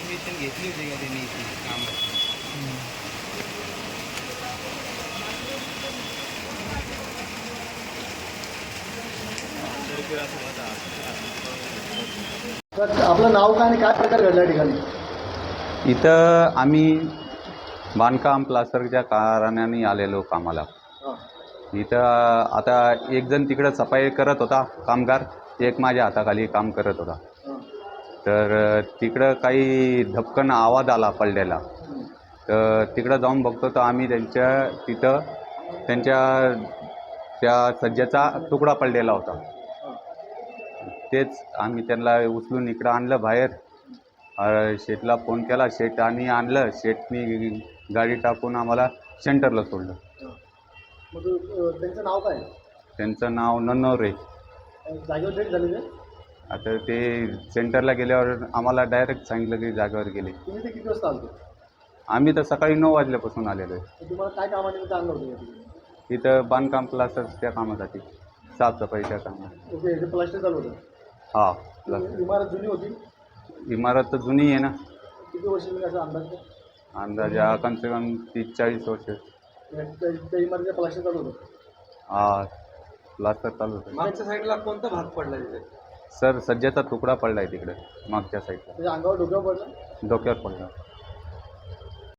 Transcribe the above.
Permission घेतली होती का त्यांनी इथे कामाची? तर आपलं नाव काय आणि काय प्रकार घडला या ठिकाणी? इथं आम्ही बांधकाम प्लास्टरच्या कारणाने आलेलो कामाला. हां. इथं आता एक जण तिकडं सफाई करत होता कामगार, एक माझ्या हाताखाली काम करत होता. हां. तर तिकडं काही धपकन आवाज आला पडलेला. तर तिकडं जाऊन बघतो तर आम्ही तिथं त्यांच्या त्या सज्जाचा तुकडा पडलेला होता. तेच आम्ही त्यांना उचलून इकडं आणलं बाहेर. शेठला फोन केला, शेठ आणि आणलं. शेठनी गाडी टाकून आम्हाला सेंटरला सोडलं. मग त्यांचं नाव काय? त्यांचं नाव नन्नवरे. जागेवर डेट झाली ते? आता ते सेंटरला गेल्यावर आम्हाला डायरेक्ट सांगितलं की जागेवर गेले. तुम्ही ते किती वाजता आलते? आम्ही तर सकाळी 9 वाजल्यापासून आलेलो आहे. तर तुम्हाला काय कामानिमित्त आणलं होतं या ठिकाणी? इथं बांधकाम क्लासेसच्या कामासाठी, साफसफाईच्या कामासाठी. ओके, हे प्लास्टर चालू होतं. हा प्लास्टर. इमारत जुनी होती? इमारत तर जुनी आहे ना. किती वर्ष जुनी असं अंदाज? अंदाजा कमसे कम 30-40 वर्ष. त्या इमारतीचं प्लास्टर चालू होतं? हा प्लास्टर चालू होतं. मागच्या साईडला कोणता भाग पडला तिथे? सर सज्जाचा तुकडा पडला आहे तिकडे मागच्या साईडला. त्याच्या अंगावर डोक्यावर पडलं? डोक्यावर पडला.